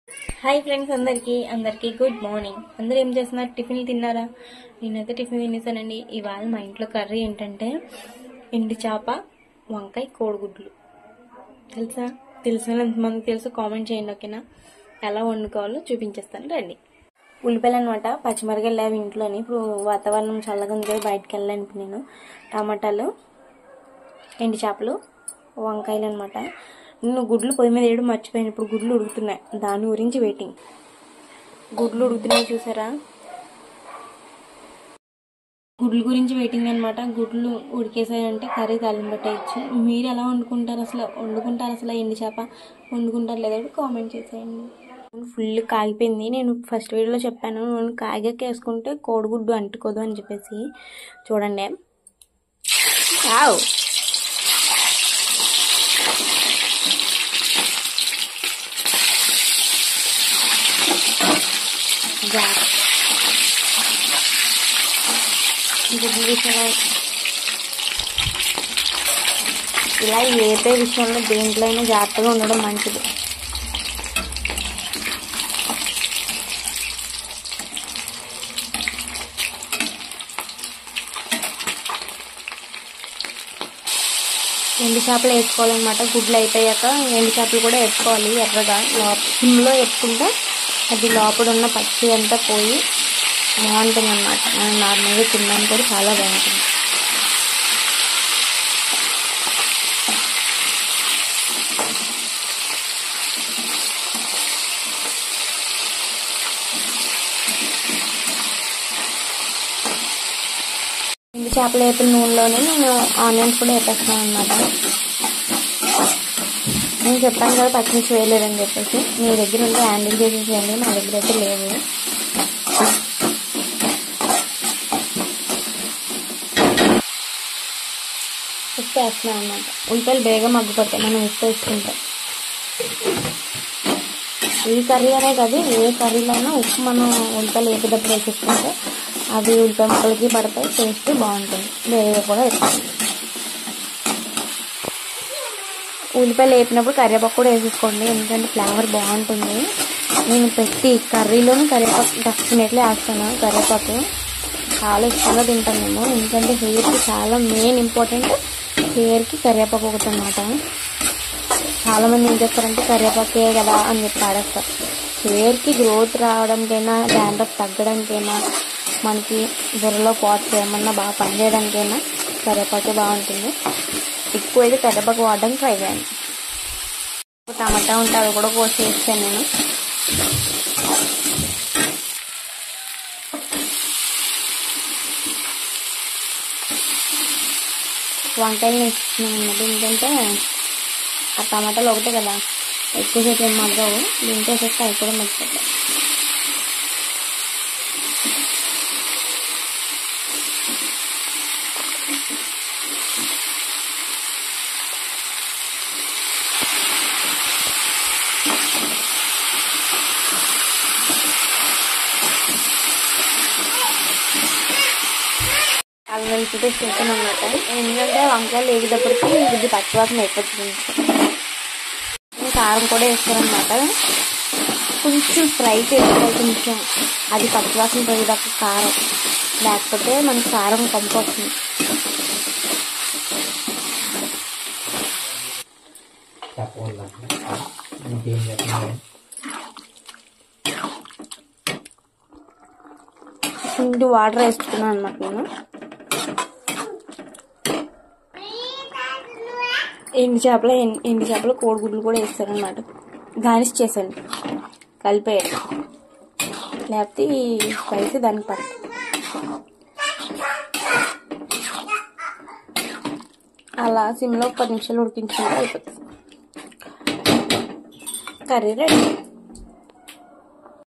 Hi friends, అందరికీ good morning. అందరూ ఏం చేస్తున్నారు? టిఫిన్లు తిన్నారా? నేనైతే టిఫిన్ తినేసానండి. ఇవాళ మా ఇంట్లో కర్రీ ఏంటంటే ఎండు చేప, వంకాయ, కోడిగుడ్లు. తెలిసిన ఎంతమందికి తెలుసు కామెంట్ చేయండి, ఓకేనా? ఎలా వండుకోవాలో చూపించేస్తాను రండి. ఉల్లిపాయలు అనమాట, పచ్చిమిరకాయలు లేవు ఇంట్లోని. ఇప్పుడు వాతావరణం చల్లగా ఉంది కదా, బయటకు వెళ్ళాను నేను. టమాటాలు, ఎండు చేపలు, వంకాయలు అనమాట. నేను గుడ్లు పొయ్యి మీద వేయడం మర్చిపోయాను. ఇప్పుడు గుడ్లు ఉడుకుతున్నాయి, దాని గురించి వెయిటింగ్. గుడ్లు ఉడుకుతున్నాయి చూసారా? గుడ్ల గురించి వెయిటింగ్ అనమాట. గుడ్లు ఉడికేసాయంటే కర్రీ తాలింపు పెట్టేయచ్చు. మీరు ఎలా వండుకుంటారు అసలు ఎండు చేప వండుకుంటారు లేదా కామెంట్ చేసేయండి. ఫుల్ కాగిపోయింది. నేను ఫస్ట్ వీడియోలో చెప్పాను, కాగాక వేసుకుంటే కోడిగుడ్డు అంటుకోదు అని చెప్పేసి. చూడండి, ఇలా ఏపే విషయంలో దేంట్లో అయినా జాగ్రత్తగా ఉండడం మంచిది. ఎండు చేపలు వేసుకోవాలన్నమాట. గుడ్లు అయిపోయాక ఎండు చేపలు కూడా వేసుకోవాలి ఎర్రగా. సిమ్లో వేసుకుంటే అది లోపల ఉన్న పచ్చి అంతా పోయి బాగుంటుంది అన్నమాట. మనం నార్మల్గా తినడానికి కూడా చాలా బాగుంటుంది. ఎండు చేపలు వేపిన నూనెలోనే నేను ఆనియన్స్ కూడా వేపేస్తున్నాను అన్నమాట. నేను చెప్పాను కదా పచ్చిమిర్చి వేయలేదని చెప్పేసి. మీ దగ్గర ఉంటే హ్యాండిల్ చేసేసేయండి, మా దగ్గర అయితే లేవు. ఉప్పు వేస్తున్నాను అన్నమాట. ఉల్లిపాయలు బేగా మగ్గిపోతాయి మనం ఉప్పు వేసుకుంటాం. ఈ కర్రీ అనే కాదు, ఏ కర్రీలో అయినా ఉప్పు మనం ఉల్లిపాయలు వేసేటప్పుడు వేసేసుకుంటే అవి ఉల్లిపాయ ముక్కలకి పడతాయి, టేస్ట్ బాగుంటుంది. బేగా కూడా వేసుకోండి. ఉల్లిపాయలు వేపినప్పుడు కరివేపాకు కూడా వేసేసుకోండి, ఎందుకంటే ఫ్లేవర్ బాగుంటుంది. నేను ప్రతి కర్రీలోనూ కరివేపాకు డెఫినెట్లీ వేస్తాను. కరివేపాకు చాలా ఇష్టంగా తింటాను నేను, ఎందుకంటే హెయిర్కి చాలా మెయిన్ ఇంపార్టెంట్. హెయిర్కి కరివేపాకు ఒకటి అన్నమాట. చాలామంది ఏం చేస్తారంటే కరివేపాకే కదా అని చెప్పి ఆడేస్తారు. హెయిర్కి గ్రోత్ రావడానికైనా, డాండ్రఫ్ తగ్గడానికైనా, మనకి బుర్రలో పాట్స్ ఏమన్నా బాగా పనిచేయడానికైనా కరివేపాకే బాగుంటుంది. ఎక్కువైతే కరివేపాకు వాడడానికి ట్రై చేయండి. టమాటా ఉంటే అవి కూడా కోసి వేస్తాను నేను. వంకాయలు వేస్తున్నాను అన్నమాట. ఎందుకంటే ఆ టమాటాలు ఒకటే కదా, ఎక్కువసేపు ఏం మగ్గవు. దీంట్లో వేసేస్తే అవి కూడా మగ్గిపోతాయి. అవి వెళ్తుంటే చేస్తాను అన్నమాట. ఎందుకంటే వంకాయలు వేగేటప్పటికి ఇది పచ్చివాసన అయిపోతుంది. కారం కూడా వేస్తారనమాట. కొంచెం ఫ్రై చేసుకోవాలి, కొంచెం అది పచ్చివాసన పోయేదాకా కారం, లేకపోతే మనకి కారం కంపొస్తుంది. ఇంటి వాటర్ వేసుకున్నాను అనమాట నేను. ఎండు చేపలు కోడిగుడ్లు కూడా వేస్తారనమాట. గార్నిష్ చేసాను, కలిపేయాలి, లేకపోతే ఈ స్పైసీ దానికి పట్టు. అలా సిమ్లో 10 నిమిషాలు ఉడికించుకుంటే అయిపోతుంది. Curry ready.